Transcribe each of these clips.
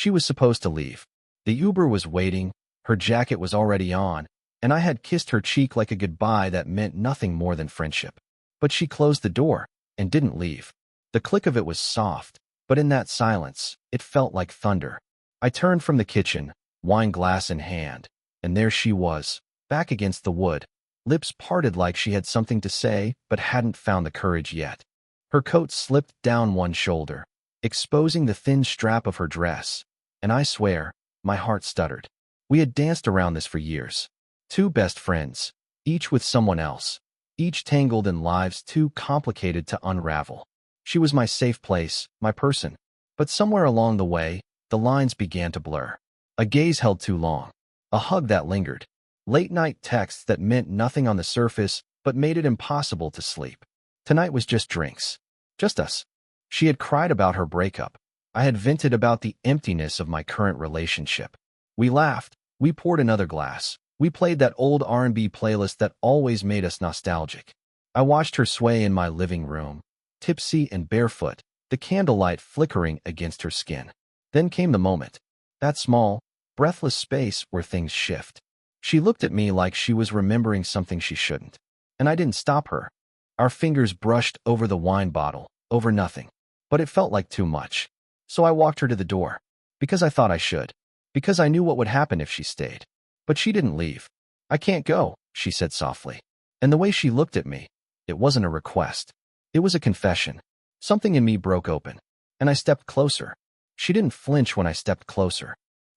She was supposed to leave. The Uber was waiting, her jacket was already on, and I had kissed her cheek like a goodbye that meant nothing more than friendship. But she closed the door and didn't leave. The click of it was soft, but in that silence, it felt like thunder. I turned from the kitchen, wine glass in hand, and there she was, back against the wood, lips parted like she had something to say but hadn't found the courage yet. Her coat slipped down one shoulder, exposing the thin strap of her dress, and I swear, my heart stuttered. We had danced around this for years. Two best friends, each with someone else, each tangled in lives too complicated to unravel. She was my safe place, my person. But somewhere along the way, the lines began to blur. A gaze held too long, a hug that lingered, late-night texts that meant nothing on the surface but made it impossible to sleep. Tonight was just drinks. Just us. She had cried about her breakup. I had vented about the emptiness of my current relationship. We laughed. We poured another glass. We played that old R&B playlist that always made us nostalgic. I watched her sway in my living room, tipsy and barefoot, the candlelight flickering against her skin. Then came the moment. That small, breathless space where things shift. She looked at me like she was remembering something she shouldn't. And I didn't stop her. Our fingers brushed over the wine bottle, over nothing. But it felt like too much. So I walked her to the door. Because I thought I should. Because I knew what would happen if she stayed. But she didn't leave. "I can't go," she said softly. And the way she looked at me, it wasn't a request. It was a confession. Something in me broke open. And I stepped closer. She didn't flinch when I stepped closer.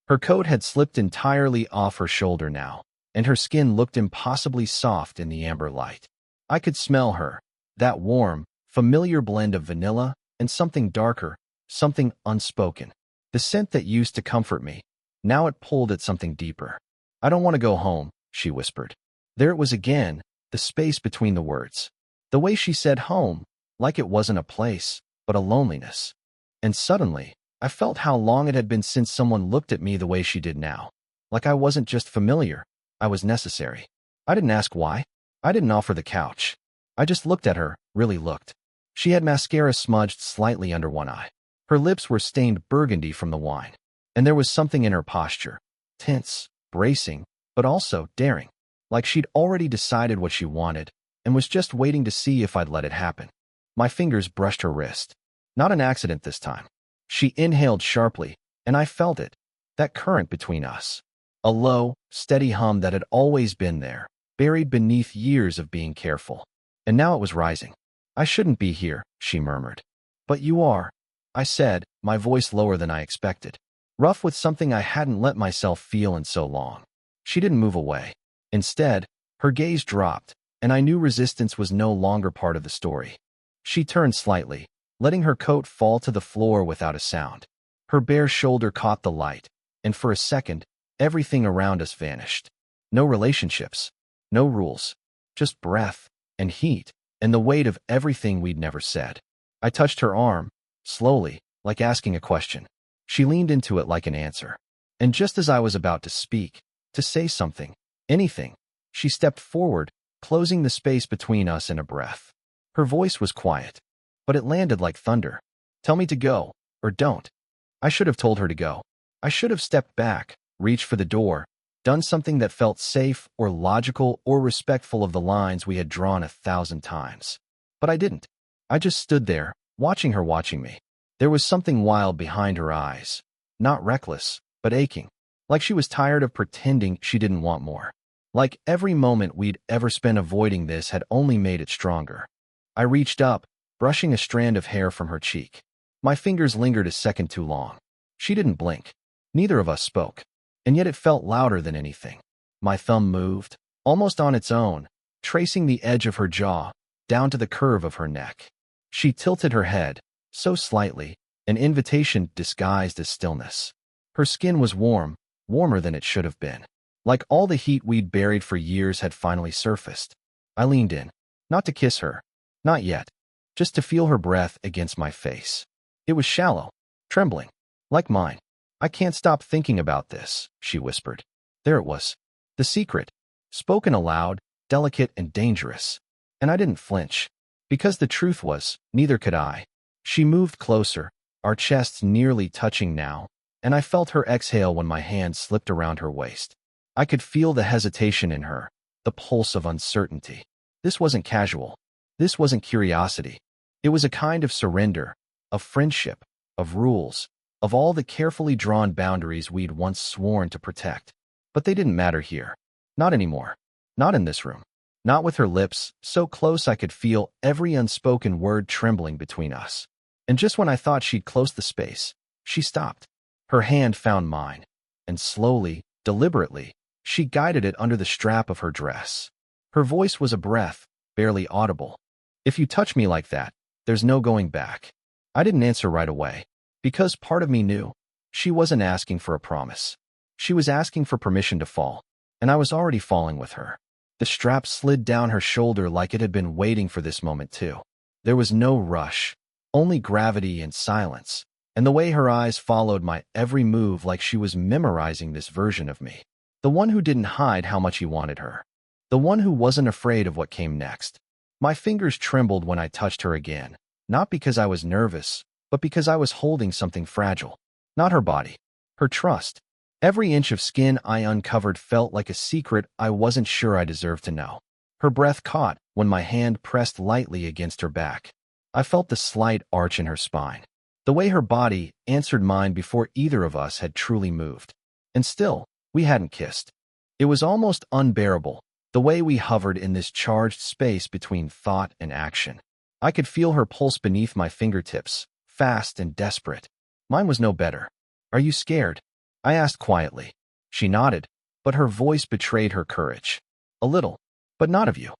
Her coat had slipped entirely off her shoulder now, and her skin looked impossibly soft in the amber light. I could smell her, that warm, familiar blend of vanilla and something darker, something unspoken. The scent that used to comfort me, now it pulled at something deeper. "I don't want to go home," she whispered. There it was again, the space between the words. The way she said home, like it wasn't a place, but a loneliness. And suddenly, I felt how long it had been since someone looked at me the way she did now. Like I wasn't just familiar, I was necessary. I didn't ask why. I didn't offer the couch. I just looked at her, really looked. She had mascara smudged slightly under one eye. Her lips were stained burgundy from the wine. And there was something in her posture, tense, bracing, but also daring. Like she'd already decided what she wanted and was just waiting to see if I'd let it happen. My fingers brushed her wrist. Not an accident this time. She inhaled sharply, and I felt it, that current between us. A low, steady hum that had always been there, buried beneath years of being careful. And now it was rising. "I shouldn't be here," she murmured. "But you are," I said, my voice lower than I expected, rough with something I hadn't let myself feel in so long. She didn't move away. Instead, her gaze dropped, and I knew resistance was no longer part of the story. She turned slightly, letting her coat fall to the floor without a sound. Her bare shoulder caught the light, and for a second, everything around us vanished. No relationships, no rules, just breath and heat and the weight of everything we'd never said. I touched her arm, slowly, like asking a question. She leaned into it like an answer. And just as I was about to speak, to say something, anything, she stepped forward, closing the space between us in a breath. Her voice was quiet, but it landed like thunder. "Tell me to go, or don't." I should have told her to go. I should have stepped back, reached for the door, done something that felt safe or logical or respectful of the lines we had drawn 1,000 times. But I didn't. I just stood there, watching her watching me. There was something wild behind her eyes. Not reckless, but aching. Like she was tired of pretending she didn't want more. Like every moment we'd ever spent avoiding this had only made it stronger. I reached up, brushing a strand of hair from her cheek. My fingers lingered a second too long. She didn't blink. Neither of us spoke. And yet it felt louder than anything. My thumb moved, almost on its own, tracing the edge of her jaw, down to the curve of her neck. She tilted her head, so slightly, an invitation disguised as stillness. Her skin was warm, warmer than it should have been. Like all the heat we'd buried for years had finally surfaced. I leaned in, not to kiss her, not yet, just to feel her breath against my face. It was shallow, trembling, like mine. "I can't stop thinking about this," she whispered. There it was, the secret, spoken aloud, delicate and dangerous. And I didn't flinch, because the truth was, neither could I. She moved closer, our chests nearly touching now, and I felt her exhale when my hand slipped around her waist. I could feel the hesitation in her, the pulse of uncertainty. This wasn't casual. This wasn't curiosity. It was a kind of surrender, of friendship, of rules, of all the carefully drawn boundaries we'd once sworn to protect. But they didn't matter here. Not anymore. Not in this room. Not with her lips, so close I could feel every unspoken word trembling between us. And just when I thought she'd close the space, she stopped. Her hand found mine, and slowly, deliberately, she guided it under the strap of her dress. Her voice was a breath, barely audible. "If you touch me like that, there's no going back." I didn't answer right away, because part of me knew she wasn't asking for a promise. She was asking for permission to fall, and I was already falling with her. The strap slid down her shoulder like it had been waiting for this moment too. There was no rush, only gravity and silence, and the way her eyes followed my every move like she was memorizing this version of me. The one who didn't hide how much he wanted her. The one who wasn't afraid of what came next. My fingers trembled when I touched her again, not because I was nervous, but because I was holding something fragile. Not her body, her trust. Every inch of skin I uncovered felt like a secret I wasn't sure I deserved to know. Her breath caught when my hand pressed lightly against her back. I felt the slight arch in her spine, the way her body answered mine before either of us had truly moved. And still, we hadn't kissed. It was almost unbearable, the way we hovered in this charged space between thought and action. I could feel her pulse beneath my fingertips, fast and desperate. Mine was no better. "Are you scared?" I asked quietly. She nodded, but her voice betrayed her courage. "A little, but not of you."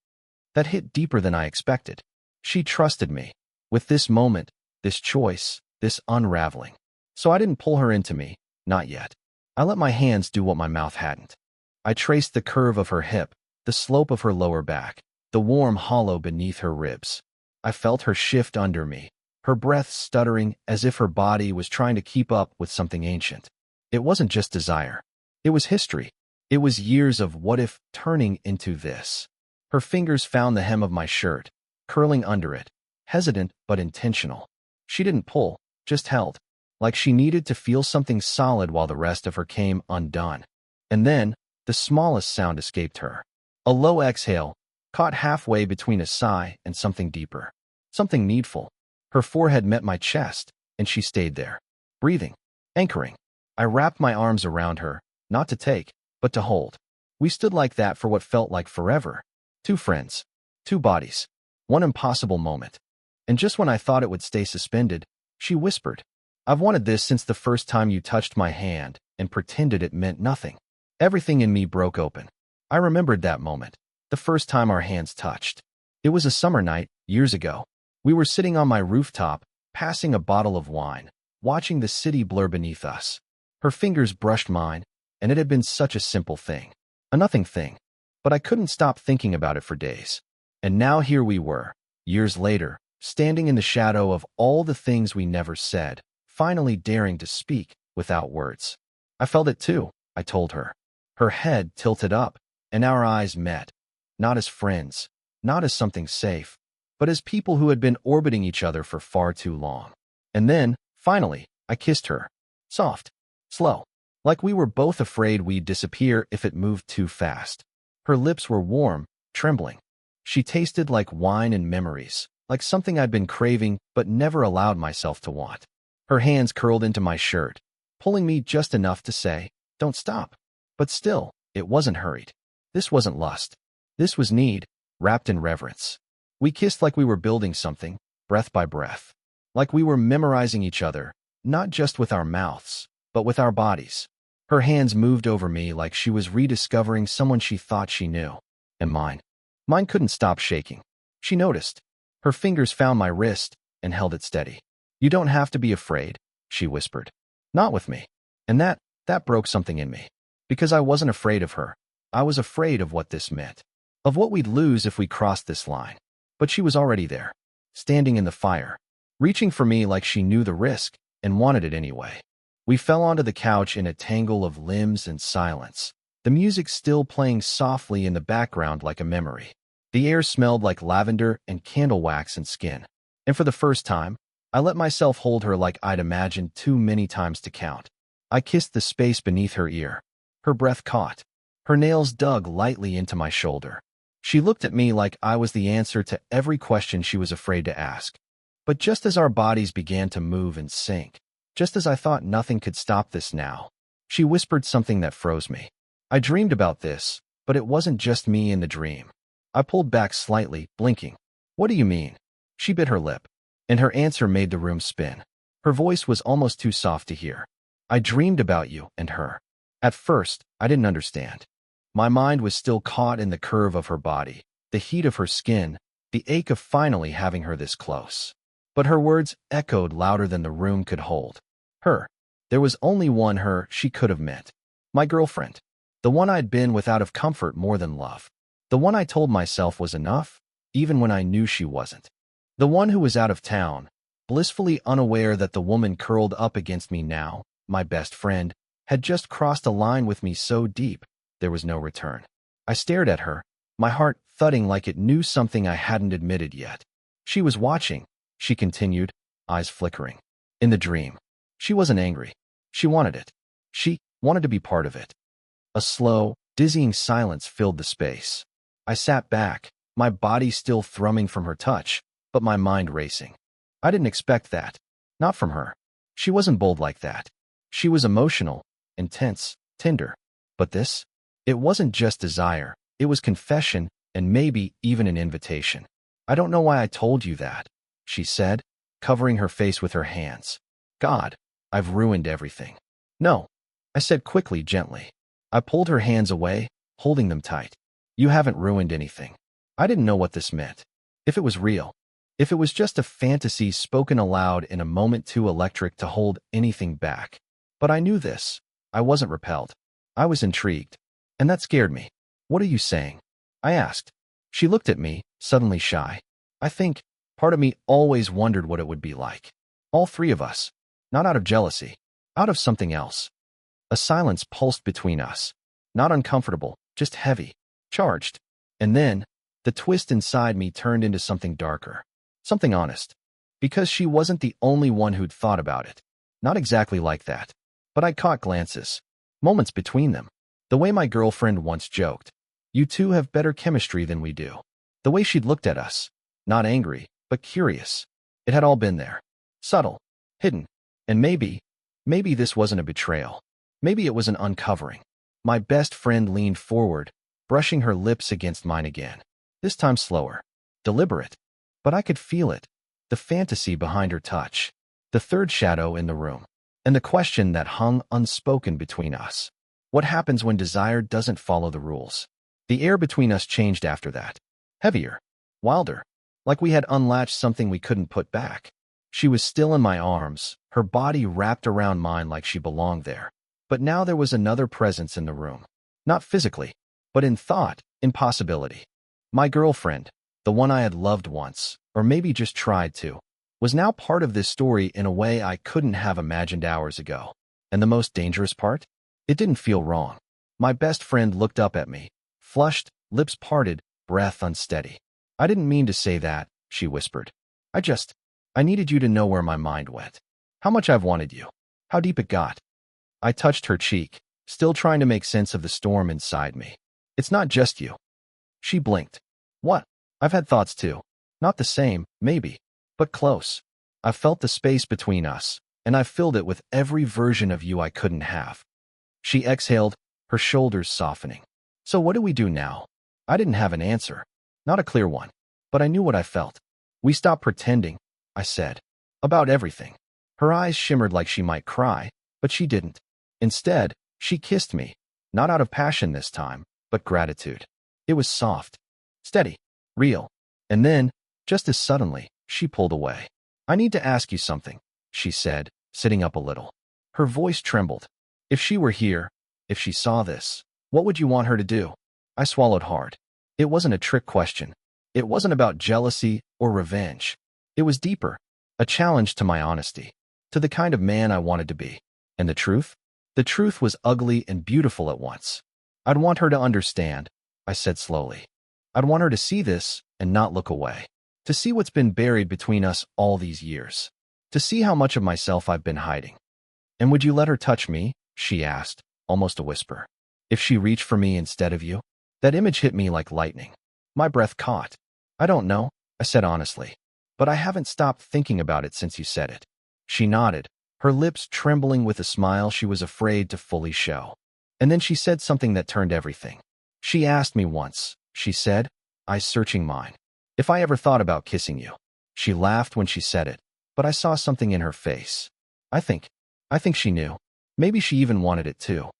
That hit deeper than I expected. She trusted me, with this moment, this choice, this unraveling. So I didn't pull her into me, not yet. I let my hands do what my mouth hadn't. I traced the curve of her hip, the slope of her lower back, the warm hollow beneath her ribs. I felt her shift under me, her breath stuttering as if her body was trying to keep up with something ancient. It wasn't just desire. It was history. It was years of what if turning into this. Her fingers found the hem of my shirt, curling under it, hesitant but intentional. She didn't pull, just held, like she needed to feel something solid while the rest of her came undone. And then, the smallest sound escaped her. A low exhale, caught halfway between a sigh and something deeper. Something needful. Her forehead met my chest, and she stayed there, breathing, anchoring. I wrapped my arms around her, not to take, but to hold. We stood like that for what felt like forever. Two friends, two bodies, one impossible moment. And just when I thought it would stay suspended, she whispered, "I've wanted this since the first time you touched my hand," and pretended it meant nothing. Everything in me broke open. I remembered that moment, the first time our hands touched. It was a summer night, years ago. We were sitting on my rooftop, passing a bottle of wine, watching the city blur beneath us. Her fingers brushed mine, and it had been such a simple thing. A nothing thing. But I couldn't stop thinking about it for days. And now here we were, years later, standing in the shadow of all the things we never said, finally daring to speak without words. I felt it too, I told her. Her head tilted up, and our eyes met. Not as friends, not as something safe, but as people who had been orbiting each other for far too long. And then, finally, I kissed her. Soft, slow, like we were both afraid we'd disappear if it moved too fast. Her lips were warm, trembling. She tasted like wine and memories, like something I'd been craving but never allowed myself to want. Her hands curled into my shirt, pulling me just enough to say, "Don't stop." But still, it wasn't hurried. This wasn't lust. This was need, wrapped in reverence. We kissed like we were building something, breath by breath. Like we were memorizing each other, not just with our mouths, but with our bodies. Her hands moved over me like she was rediscovering someone she thought she knew. And mine couldn't stop shaking. She noticed. Her fingers found my wrist and held it steady. "You don't have to be afraid," she whispered. "Not with me." And that broke something in me. Because I wasn't afraid of her. I was afraid of what this meant. Of what we'd lose if we crossed this line. But she was already there, standing in the fire, reaching for me like she knew the risk and wanted it anyway. We fell onto the couch in a tangle of limbs and silence, the music still playing softly in the background like a memory. The air smelled like lavender and candle wax and skin. And for the first time, I let myself hold her like I'd imagined too many times to count. I kissed the space beneath her ear. Her breath caught. Her nails dug lightly into my shoulder. She looked at me like I was the answer to every question she was afraid to ask. But just as our bodies began to move and sink, just as I thought nothing could stop this now, she whispered something that froze me. I dreamed about this, but it wasn't just me in the dream. I pulled back slightly, blinking. What do you mean? She bit her lip, and her answer made the room spin. Her voice was almost too soft to hear. I dreamed about you and her. At first, I didn't understand. My mind was still caught in the curve of her body, the heat of her skin, the ache of finally having her this close. But her words echoed louder than the room could hold. Her. There was only one her she could have met. My girlfriend. The one I'd been with out of comfort more than love. The one I told myself was enough, even when I knew she wasn't. The one who was out of town, blissfully unaware that the woman curled up against me now, my best friend, had just crossed a line with me so deep, there was no return. I stared at her, my heart thudding like it knew something I hadn't admitted yet. She was watching, she continued, eyes flickering. In the dream. She wasn't angry. She wanted it. She wanted to be part of it. A slow, dizzying silence filled the space. I sat back, my body still thrumming from her touch, but my mind racing. I didn't expect that. Not from her. She wasn't bold like that. She was emotional, intense, tender. But this? It wasn't just desire. It was confession, and maybe even an invitation. I don't know why I told you that, she said, covering her face with her hands. God, I've ruined everything. No, I said quickly, gently. I pulled her hands away, holding them tight. You haven't ruined anything. I didn't know what this meant. If it was real. If it was just a fantasy spoken aloud in a moment too electric to hold anything back. But I knew this. I wasn't repelled. I was intrigued. And that scared me. What are you saying? I asked. She looked at me, suddenly shy. I think, part of me always wondered what it would be like. All three of us. Not out of jealousy. Out of something else. A silence pulsed between us. Not uncomfortable, just heavy. Charged. And then, the twist inside me turned into something darker. Something honest. Because she wasn't the only one who'd thought about it. Not exactly like that. But I caught glances. Moments between them. The way my girlfriend once joked. You two have better chemistry than we do. The way she'd looked at us. Not angry, but curious. It had all been there. Subtle. Hidden. And maybe this wasn't a betrayal. Maybe it was an uncovering. My best friend leaned forward, brushing her lips against mine again. This time slower. Deliberate. But I could feel it. The fantasy behind her touch. The third shadow in the room. And the question that hung unspoken between us. What happens when desire doesn't follow the rules? The air between us changed after that. Heavier. Wilder. Like we had unlatched something we couldn't put back. She was still in my arms, her body wrapped around mine like she belonged there. But now there was another presence in the room. Not physically, but in thought, in possibility. My girlfriend, the one I had loved once, or maybe just tried to, was now part of this story in a way I couldn't have imagined hours ago. And the most dangerous part? It didn't feel wrong. My best friend looked up at me, flushed, lips parted, breath unsteady. I didn't mean to say that, she whispered. I needed you to know where my mind went. How much I've wanted you. How deep it got. I touched her cheek, still trying to make sense of the storm inside me. It's not just you. She blinked. What? I've had thoughts too. Not the same, maybe, but close. I've felt the space between us, and I've filled it with every version of you I couldn't have. She exhaled, her shoulders softening. So what do we do now? I didn't have an answer. Not a clear one. But I knew what I felt. We stopped pretending, I said. About everything. Her eyes shimmered like she might cry, but she didn't. Instead, she kissed me. Not out of passion this time, but gratitude. It was soft. Steady. Real. And then, just as suddenly, she pulled away. I need to ask you something, she said, sitting up a little. Her voice trembled. If she were here, if she saw this, what would you want her to do? I swallowed hard. It wasn't a trick question. It wasn't about jealousy or revenge. It was deeper. A challenge to my honesty. To the kind of man I wanted to be. And the truth? The truth was ugly and beautiful at once. I'd want her to understand, I said slowly. I'd want her to see this and not look away. To see what's been buried between us all these years. To see how much of myself I've been hiding. And would you let her touch me? She asked, almost a whisper. If she reached for me instead of you? That image hit me like lightning. My breath caught. I don't know, I said honestly. But I haven't stopped thinking about it since you said it. She nodded, her lips trembling with a smile she was afraid to fully show. And then she said something that turned everything. She asked me once, she said, eyes searching mine, if I ever thought about kissing you. She laughed when she said it, but I saw something in her face. I think she knew. Maybe she even wanted it too.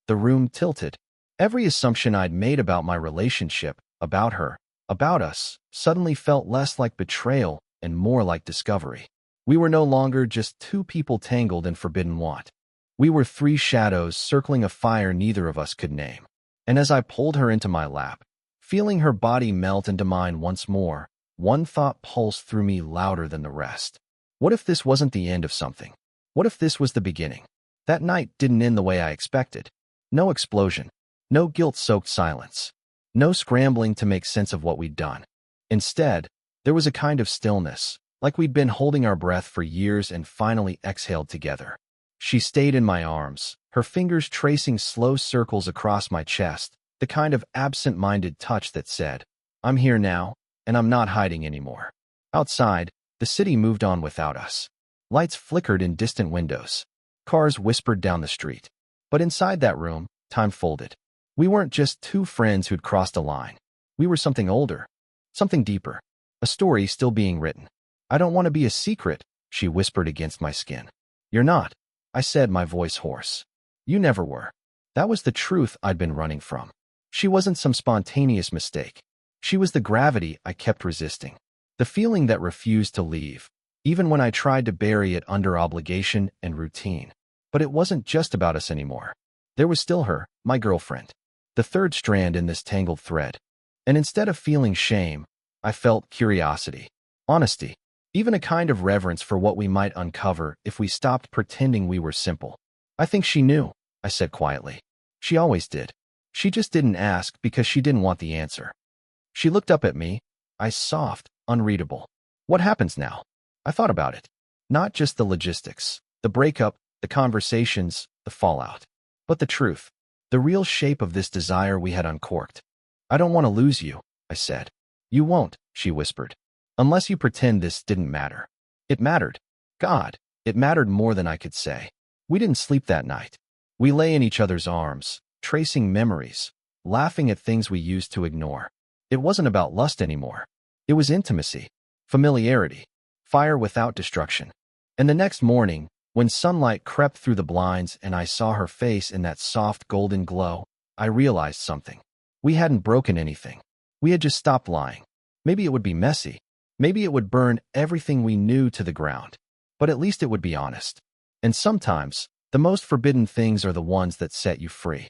The room tilted. Every assumption I'd made about my relationship, about her, about us, suddenly felt less like betrayal and more like discovery. We were no longer just two people tangled in forbidden want. We were three shadows circling a fire neither of us could name. And as I pulled her into my lap, feeling her body melt into mine once more, one thought pulsed through me louder than the rest. What if this wasn't the end of something? What if this was the beginning? That night didn't end the way I expected. No explosion. No guilt-soaked silence. No scrambling to make sense of what we'd done. Instead, there was a kind of stillness, like we'd been holding our breath for years and finally exhaled together. She stayed in my arms, her fingers tracing slow circles across my chest, the kind of absent-minded touch that said, I'm here now, and I'm not hiding anymore. Outside, the city moved on without us. Lights flickered in distant windows. Cars whispered down the street. But inside that room, time folded. We weren't just two friends who'd crossed a line. We were something older, something deeper, a story still being written. I don't want to be a secret, she whispered against my skin. You're not, I said, my voice hoarse. You never were. That was the truth I'd been running from. She wasn't some spontaneous mistake. She was the gravity I kept resisting, the feeling that refused to leave, even when I tried to bury it under obligation and routine. But it wasn't just about us anymore. There was still her, my girlfriend, the third strand in this tangled thread. And instead of feeling shame, I felt curiosity, honesty, even a kind of reverence for what we might uncover if we stopped pretending we were simple. I think she knew, I said quietly. She always did. She just didn't ask because she didn't want the answer. She looked up at me, eyes soft, unreadable. What happens now? I thought about it. Not just the logistics, the breakup, the conversations, the fallout, but the truth, the real shape of this desire we had uncorked. I don't want to lose you, I said. You won't, she whispered. Unless you pretend this didn't matter. It mattered. God, it mattered more than I could say. We didn't sleep that night. We lay in each other's arms, tracing memories, laughing at things we used to ignore. It wasn't about lust anymore. It was intimacy, familiarity, fire without destruction. And the next morning, when sunlight crept through the blinds and I saw her face in that soft golden glow, I realized something. We hadn't broken anything. We had just stopped lying. Maybe it would be messy. Maybe it would burn everything we knew to the ground. But at least it would be honest. And sometimes, the most forbidden things are the ones that set you free.